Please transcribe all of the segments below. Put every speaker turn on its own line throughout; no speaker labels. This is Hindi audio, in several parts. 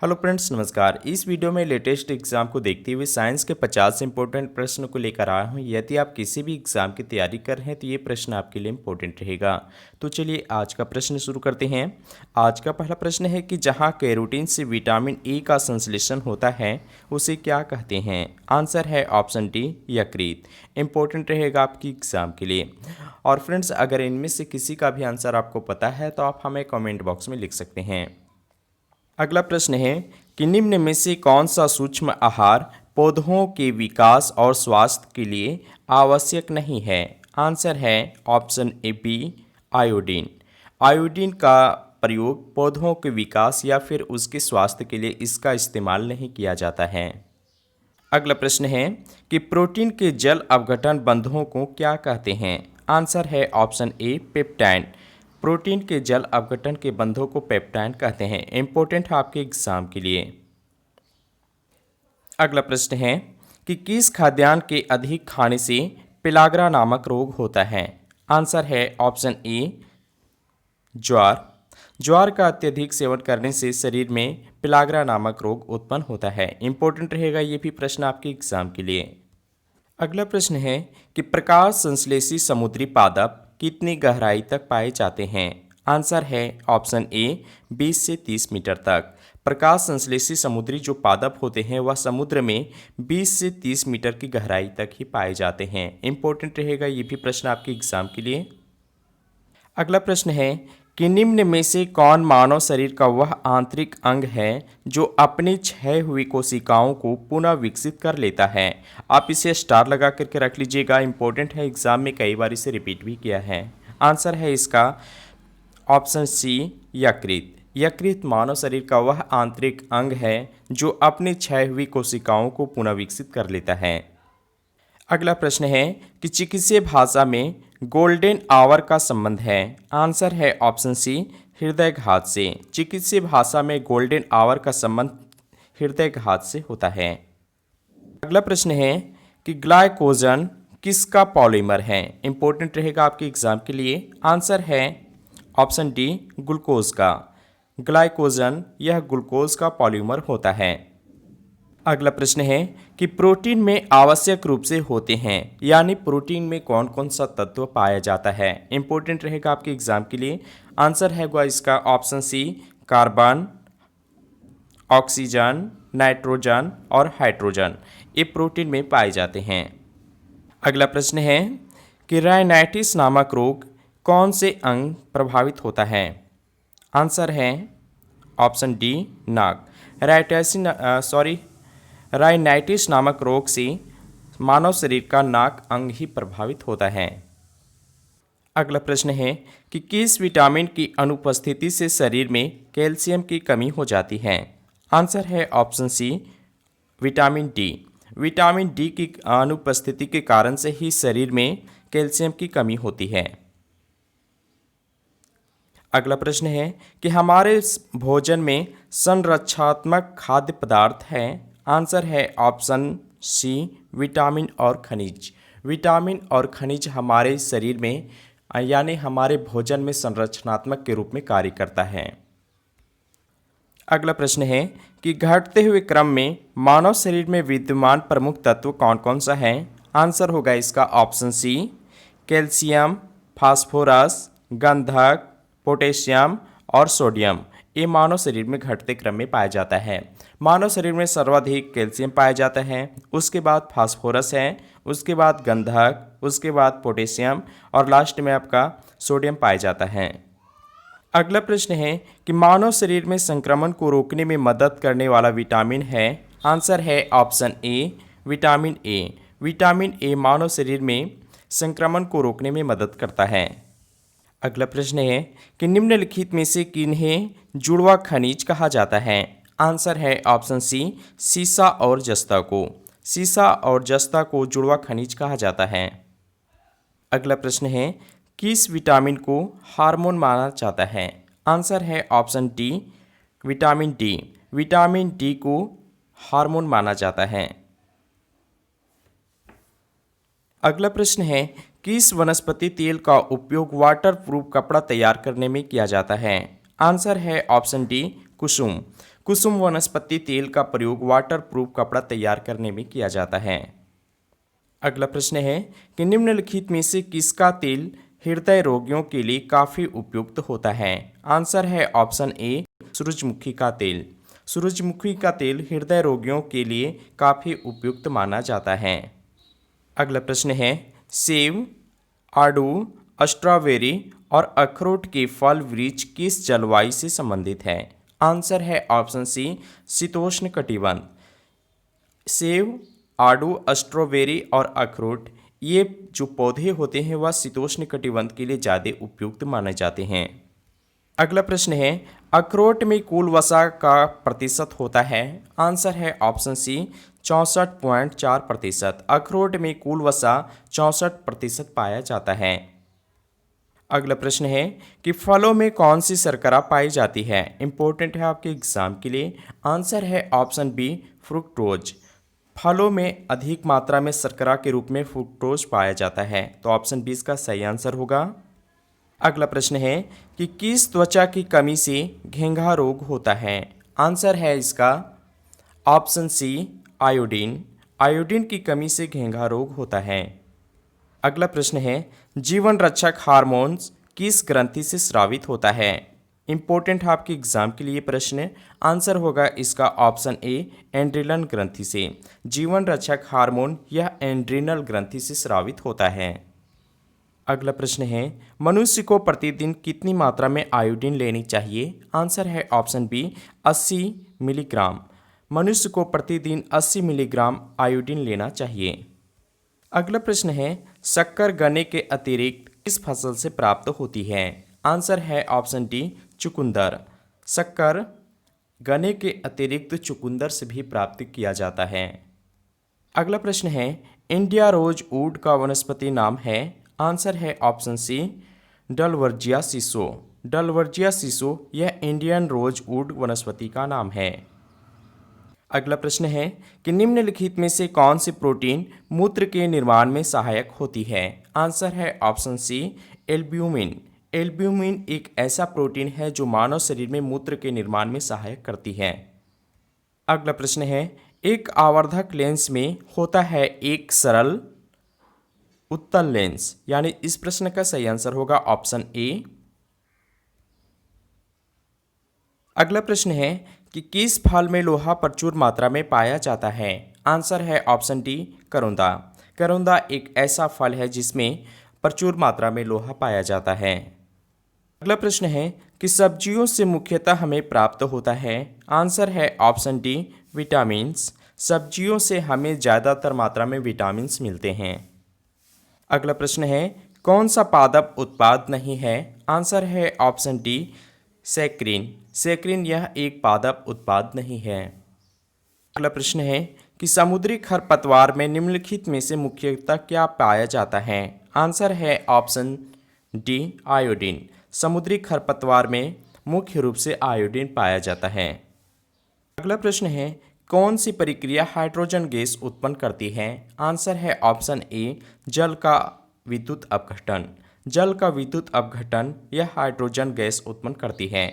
हेलो फ्रेंड्स, नमस्कार। इस वीडियो में लेटेस्ट एग्जाम को देखते हुए साइंस के 50 इंपॉर्टेंट प्रश्न को लेकर आया हूं। यदि आप किसी भी एग्जाम की तैयारी कर रहे हैं तो ये प्रश्न आपके लिए इंपॉर्टेंट रहेगा। तो चलिए आज का प्रश्न शुरू करते हैं। आज का पहला प्रश्न है कि जहां कैरोटीन से विटामिन ए का संश्लेषण होता है उसे क्या कहते हैं। आंसर है ऑप्शन डी, यकृत। इंपॉर्टेंट रहेगा आपकी एग्जाम के लिए। और फ्रेंड्स, अगर इनमें से किसी का भी आंसर आपको पता है तो आप हमें कमेंट बॉक्स में लिख सकते हैं। अगला प्रश्न है कि निम्न में से कौन सा सूक्ष्म आहार पौधों के विकास और स्वास्थ्य के लिए आवश्यक नहीं है। आंसर है option A B, iodine. Iodine का प्रयोग पौधों के विकास या फिर उसके स्वास्थ्य के लिए इसका इस्तेमाल नहीं किया जाता है। अगला प्रश्न है कि प्रोटीन के जल अपघटन बंधों को क्या कहते हैं। आंसर है ऑप्शन ए, पेप्टाइड। प्रोटीन के जल अपघटन के बंधों को पेप्टाइड कहते हैं। इंपॉर्टेंट है आपके एग्जाम के लिए। अगला प्रश्न है कि किस खाद्यान्न के अधिक खाने से पेलाग्रा नामक रोग होता है। आंसर है ऑप्शन ए, ज्वार। ज्वार का अत्यधिक सेवन करने से शरीर में पेलाग्रा नामक रोग उत्पन्न होता है। इंपॉर्टेंट रहेगा ये भी प्रश्न आपके एग्जाम के लिए। अगला प्रश्न है कि प्रकाश संश्लेषी समुद्री पादप कितनी गहराई तक पाए जाते हैं। आंसर है ऑप्शन ए, 20 से 30 मीटर तक। प्रकाश संश्लेषी समुद्री जो पादप होते हैं वह समुद्र में 20 से 30 मीटर की गहराई तक ही पाए जाते हैं। इंपॉर्टेंट रहेगा ये भी प्रश्न आपके एग्जाम के लिए। अगला प्रश्न है कि निम्न में से कौन मानव शरीर का वह आंतरिक अंग है जो अपनी क्षय हुई कोशिकाओं को पुनः विकसित कर लेता है। आप इसे स्टार लगा करके रख लीजिएगा। इंपॉर्टेंट है, एग्जाम में कई बार इसे रिपीट भी किया है। आंसर है इसका ऑप्शन सी, यकृत। यकृत मानव शरीर का वह आंतरिक अंग है जो अपनी क्षय हुई कोशिकाओं को पुनः विकसित कर लेता है। अगला प्रश्न है कि चिकित्सीय भाषा में गोल्डन आवर का संबंध है। आंसर है ऑप्शन सी, हृदयघात से। चिकित्सीय भाषा में गोल्डन आवर का संबंध हृदयघात से होता है। अगला प्रश्न है कि ग्लाइकोजन किसका पॉलीमर है। इंपॉर्टेंट रहेगा आपके एग्जाम के लिए। आंसर है ऑप्शन डी, ग्लूकोज का। ग्लाइकोजन यह ग्लूकोज का पॉलीमर होता है। अगला प्रश्न है कि प्रोटीन में आवश्यक रूप से होते हैं, यानी प्रोटीन में कौन कौन सा तत्व पाया जाता है। इंपॉर्टेंट रहेगा आपके एग्जाम के लिए। आंसर है इसका option C, carbon, oxygen, nitrogen और हाइड्रोजन। ये प्रोटीन में पाए जाते हैं। अगला प्रश्न है कि रायनाइटिस नामक रोग कौन से अंग प्रभावित होता है। आंसर है ऑप्शन डी, नाक। रायनाइटिस नामक रोग से मानव शरीर का नाक अंग ही प्रभावित होता है। अगला प्रश्न है कि किस विटामिन की अनुपस्थिति से शरीर में कैल्शियम की कमी हो जाती है। आंसर है option C, vitamin D. Vitamin D की अनुपस्थिति के कारण से ही शरीर में कैल्शियम की कमी होती है। अगला प्रश्न है कि हमारे भोजन में संरक्षात्मक खाद्य पदार्थ है। आंसर है ऑप्शन सी, विटामिन और खनिज। विटामिन और खनिज हमारे शरीर में यानी हमारे भोजन में संरचनात्मक के रूप में कार्य करता है। अगला प्रश्न है कि घटते हुए क्रम में मानव शरीर में विद्यमान प्रमुख तत्व कौन कौन सा है। आंसर होगा इसका ऑप्शन सी, कैल्शियम, फास्फोरस, गंधक, पोटेशियम और सोडियम। ये मानव शरीर में घटते क्रम में पाया जाता है। मानव शरीर में सर्वाधिक कैल्शियम पाया जाता है, उसके बाद फास्फोरस है, उसके बाद गंधक, उसके बाद पोटेशियम और लास्ट में आपका सोडियम पाया जाता है। अगला प्रश्न है कि मानव शरीर में संक्रमण को रोकने में मदद करने वाला विटामिन है। आंसर है option A, vitamin A. Vitamin A मानव शरीर में संक्रमण को रोकने में मदद करता है। अगला प्रश्न है कि निम्नलिखित में से किन्हें जुड़वा खनिज कहा जाता है। आंसर है ऑप्शन सी, सीसा और जस्ता को। सीसा और जस्ता को जुड़वा खनिज कहा जाता है। अगला प्रश्न है किस विटामिन को हार्मोन माना जाता है। आंसर है option D, vitamin D. Vitamin D को हार्मोन माना जाता है। अगला प्रश्न है किस वनस्पति तेल का उपयोग वाटर प्रूफ कपड़ा तैयार करने में किया जाता है। आंसर है ऑप्शन डी, कुसुम। कुसुम वनस्पति तेल का प्रयोग वाटरप्रूफ कपड़ा तैयार करने में किया जाता है। अगला प्रश्न है कि निम्नलिखित में से किसका तेल हृदय रोगियों के लिए काफ़ी उपयुक्त होता है। आंसर है ऑप्शन ए सूरजमुखी का तेल। सूरजमुखी का तेल हृदय रोगियों के लिए काफ़ी उपयुक्त माना जाता है। अगला प्रश्न है सेब, आड़ू, स्ट्रॉबेरी और अखरोट के फल वृक्ष किस जलवायु से संबंधित है। आंसर है ऑप्शन सी शीतोष्ण कटिबंध। सेब, आड़ू, स्ट्रॉबेरी और अखरोट ये जो पौधे होते हैं वह शीतोष्ण कटिबंध के लिए ज़्यादा उपयुक्त माने जाते हैं। अगला प्रश्न है अखरोट में कुल वसा का प्रतिशत होता है। आंसर है ऑप्शन सी 64.4%। अखरोट में कुल वसा 64% पाया जाता है। अगला प्रश्न है कि फलों में कौन सी शर्करा पाई जाती है। इंपॉर्टेंट है आपके एग्जाम के लिए। आंसर है ऑप्शन बी फ्रुक्टोज। फलों में अधिक मात्रा में शर्करा के रूप में फ्रुक्टोज पाया जाता है, तो ऑप्शन बी इसका सही आंसर होगा। अगला प्रश्न है कि किस त्वचा की कमी से घेंघा रोग होता है। आंसर है इसका ऑप्शन सी आयोडीन। आयोडीन की कमी से घेंघा रोग होता है। अगला प्रश्न है जीवन रक्षक हार्मोन्स किस ग्रंथि से स्रावित होता है। इंपॉर्टेंट है आपके एग्जाम के लिए प्रश्न। आंसर होगा इसका ऑप्शन ए एंड्रिनल ग्रंथि से। जीवन रक्षक हार्मोन यह एंड्रिनल ग्रंथि से स्रावित होता है। अगला प्रश्न है मनुष्य को प्रतिदिन कितनी मात्रा में आयोडीन लेनी चाहिए। आंसर है ऑप्शन बी 80 मिलीग्राम। मनुष्य को प्रतिदिन 80 मिलीग्राम आयोडीन लेना चाहिए। अगला प्रश्न है शक्कर गन्ने के अतिरिक्त किस फसल से प्राप्त होती है। आंसर है ऑप्शन डी चुकंदर। शक्कर गन्ने के अतिरिक्त चुकंदर से भी प्राप्त किया जाता है। अगला प्रश्न है इंडिया रोज वुड का वनस्पति नाम है। आंसर है ऑप्शन सी डलवर्जिया सिसो। डलवर्जिया सिसो यह इंडियन रोज वुड वनस्पति का नाम है। अगला प्रश्न है कि निम्नलिखित में से कौन सी प्रोटीन मूत्र के निर्माण में सहायक होती है। आंसर है ऑप्शन सी एल्ब्यूमिन। एल्ब्यूमिन एक ऐसा प्रोटीन है जो मानव शरीर में मूत्र के निर्माण में सहायक करती है। अगला प्रश्न है एक आवर्धक लेंस में होता है एक सरल उत्तल लेंस, यानी इस प्रश्न का सही आंसर होगा ऑप्शन ए। अगला प्रश्न है कि किस फल में लोहा प्रचुर मात्रा में पाया जाता है। आंसर है ऑप्शन डी करौंदा। करौंदा एक ऐसा फल है जिसमें प्रचुर मात्रा में लोहा पाया जाता है। अगला प्रश्न है कि सब्जियों से मुख्यतः हमें प्राप्त होता है। आंसर है ऑप्शन डी विटामिन्स। सब्जियों से हमें ज़्यादातर मात्रा में विटामिन्स मिलते हैं। अगला प्रश्न है कौन सा पादप उत्पाद नहीं है। आंसर है ऑप्शन डी सैक्रिन। सैक्रिन यह एक पादप उत्पाद नहीं है। अगला प्रश्न है कि समुद्री खरपतवार में निम्नलिखित में से मुख्यतः क्या पाया जाता है। आंसर है ऑप्शन डी आयोडीन। समुद्री खरपतवार में मुख्य रूप से आयोडीन पाया जाता है। अगला प्रश्न है कौन सी प्रक्रिया हाइड्रोजन गैस उत्पन्न करती है। आंसर है ऑप्शन ए जल का विद्युत अपघटन। जल का विद्युत अपघटन यह हाइड्रोजन गैस उत्पन्न करती है।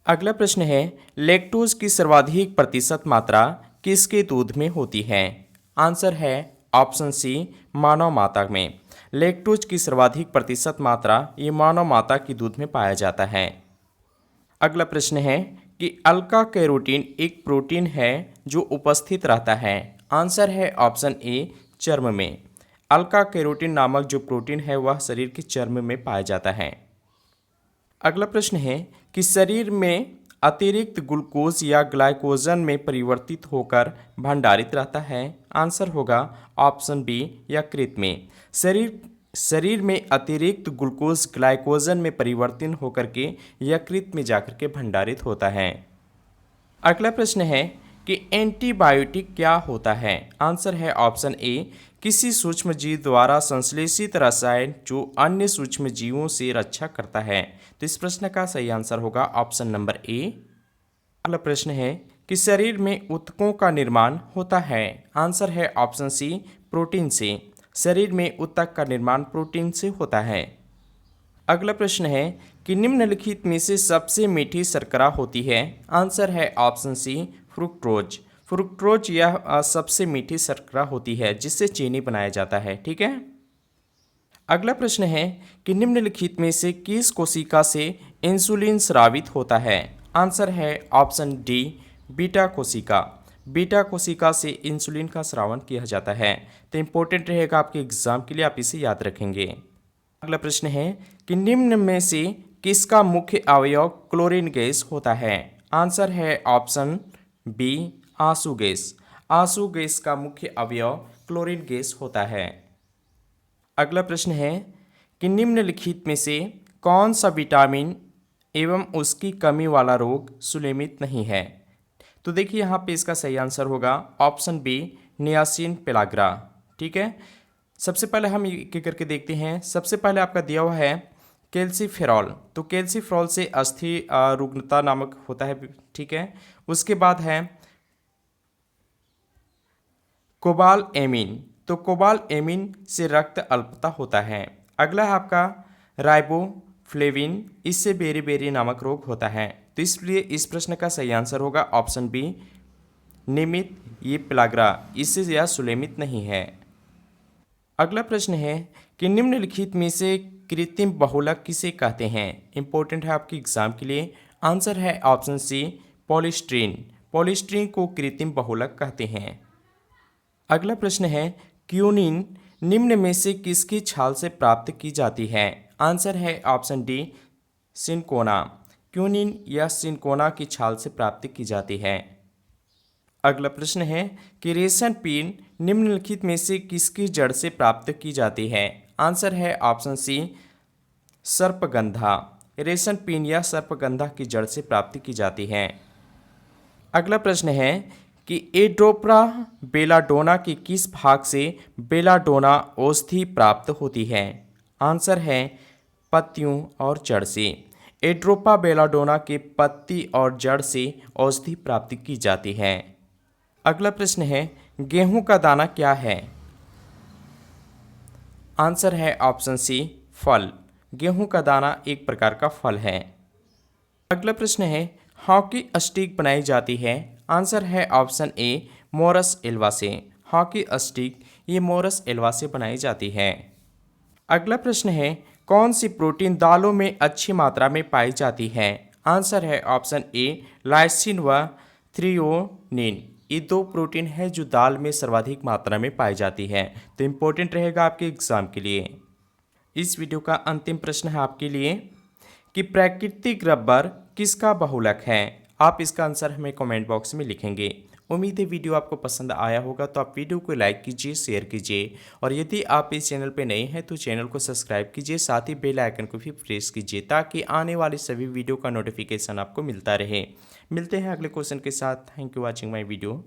अगला प्रश्न है लैक्टोज की सर्वाधिक प्रतिशत मात्रा किसके दूध में होती है। आंसर है ऑप्शन सी मानव माता में। लैक्टोज की सर्वाधिक प्रतिशत मात्रा ये मानव माता की दूध में पाया जाता है। अगला प्रश्न है कि अल्का कैरोटीन एक प्रोटीन है जो उपस्थित रहता है। आंसर है ऑप्शन ए चर्म में। अल्का कैरोटीन नामक जो प्रोटीन है वह शरीर के चर्म में पाया जाता है। अगला प्रश्न है कि शरीर में अतिरिक्त ग्लूकोज या ग्लाइकोजन में परिवर्तित होकर भंडारित रहता है। आंसर होगा ऑप्शन बी यकृत में। शरीर में अतिरिक्त ग्लूकोज ग्लाइकोजन में परिवर्तन होकर के यकृत में जाकर के भंडारित होता है। अगला प्रश्न है कि एंटीबायोटिक क्या होता है। आंसर है ऑप्शन ए किसी सूक्ष्म जीव द्वारा संश्लेषित रसायन जो अन्य सूक्ष्म जीवों से रक्षा करता है। तो इस प्रश्न का सही आंसर होगा ऑप्शन नंबर ए। अगला प्रश्न है कि शरीर में ऊतकों का निर्माण होता है। आंसर है ऑप्शन सी प्रोटीन से। शरीर में ऊतक का निर्माण प्रोटीन से होता है। अगला प्रश्न है कि निम्नलिखित में से सबसे मीठी शर्करा होती है। आंसर है ऑप्शन सी फ्रुक्टोज। फ्रुक्टोज यह सबसे मीठी शर्करा होती है जिससे चीनी बनाया जाता है। ठीक है। अगला प्रश्न है कि निम्नलिखित में से किस कोशिका से इंसुलिन स्रावित होता है। आंसर है ऑप्शन डी बीटा कोशिका। बीटा कोशिका से इंसुलिन का स्रावन किया जाता है। तो इंपॉर्टेंट रहेगा आपके एग्जाम के लिए, आप इसे याद रखेंगे। अगला प्रश्न है कि निम्न में से किसका मुख्य अवयव क्लोरीन गैस होता है। आंसर है ऑप्शन बी आंसू गैस। आंसू गैस का मुख्य अवयव क्लोरीन गैस होता है। अगला प्रश्न है कि निम्नलिखित में से कौन सा विटामिन एवं उसकी कमी वाला रोग सुलेमित नहीं है। तो देखिए यहाँ पे इसका सही आंसर होगा ऑप्शन बी नियासिन पेलाग्रा। ठीक है। सबसे पहले हम एक करके देखते हैं। सबसे पहले आपका दिया हुआ है कैल्सीफेरॉल। तो कैल्सीफेरॉल से अस्थि रुग्णता नामक होता है। ठीक है। उसके बाद है कोबाल एमीन। तो कोबाल एमीन से रक्त अल्पता होता है। अगला है आपका राइबोफ्लेविन। इससे बेरी नामक रोग होता है। तो इसलिए इस प्रश्न का सही आंसर होगा ऑप्शन बी नियमित ये पेलाग्रा। इससे यह सुलेमित नहीं है। अगला प्रश्न है कि निम्नलिखित में से कृत्रिम बहुलक किसे कहते हैं। इंपॉर्टेंट है आपके एग्जाम के लिए। आंसर है ऑप्शन सी पॉलीस्ट्रीन। पॉलीस्ट्रीन को कृत्रिम बहुलक कहते हैं। अगला प्रश्न है क्यूनिन निम्न में से किसकी छाल से प्राप्त की जाती है। आंसर है ऑप्शन डी सिनकोना। क्यूनिन या सिनकोना की छाल से प्राप्त की जाती है। अगला प्रश्न है कि रेशम पीन निम्नलिखित में से किसकी जड़ से प्राप्त की जाती है। आंसर है ऑप्शन सी सर्पगंधा। रेशम पीन या सर्पगंधा की जड़ से प्राप्त की जाती है। अगला प्रश्न है कि एड्रोप्रा बेलाडोना के किस भाग से बेलाडोना औषधि प्राप्त होती है। आंसर है पत्तियों और जड़ से। एड्रोपा बेलाडोना के पत्ती और जड़ से औषधि प्राप्त की जाती है। अगला प्रश्न है गेहूं का दाना क्या है। आंसर है ऑप्शन सी फल। गेहूं का दाना एक प्रकार का फल है। अगला प्रश्न है हॉकी स्टिक बनाई जाती है। आंसर है ऑप्शन ए मोरस एल्वा से। हॉकी स्टिक ये मोरस एल्वा से बनाई जाती है। अगला प्रश्न है कौन सी प्रोटीन दालों में अच्छी मात्रा में पाई जाती है। आंसर है ऑप्शन ए लाइसिन व थ्रियोनिन। ये दो प्रोटीन है जो दाल में सर्वाधिक मात्रा में पाई जाती है। तो इम्पोर्टेंट रहेगा आपके एग्जाम के लिए। इस वीडियो का अंतिम प्रश्न है आपके लिए कि प्राकृतिक रबर किसका बहुलक है। आप इसका आंसर हमें कमेंट बॉक्स में लिखेंगे। उम्मीद है वीडियो आपको पसंद आया होगा। तो आप वीडियो को लाइक कीजिए, शेयर कीजिए और यदि आप इस चैनल पर नए हैं तो चैनल को सब्सक्राइब कीजिए, साथ ही बेल आइकन को भी प्रेस कीजिए ताकि आने वाली सभी वीडियो का नोटिफिकेशन आपको मिलता रहे। मिलते हैं अगले क्वेश्चन के साथ। Thank you watching my video.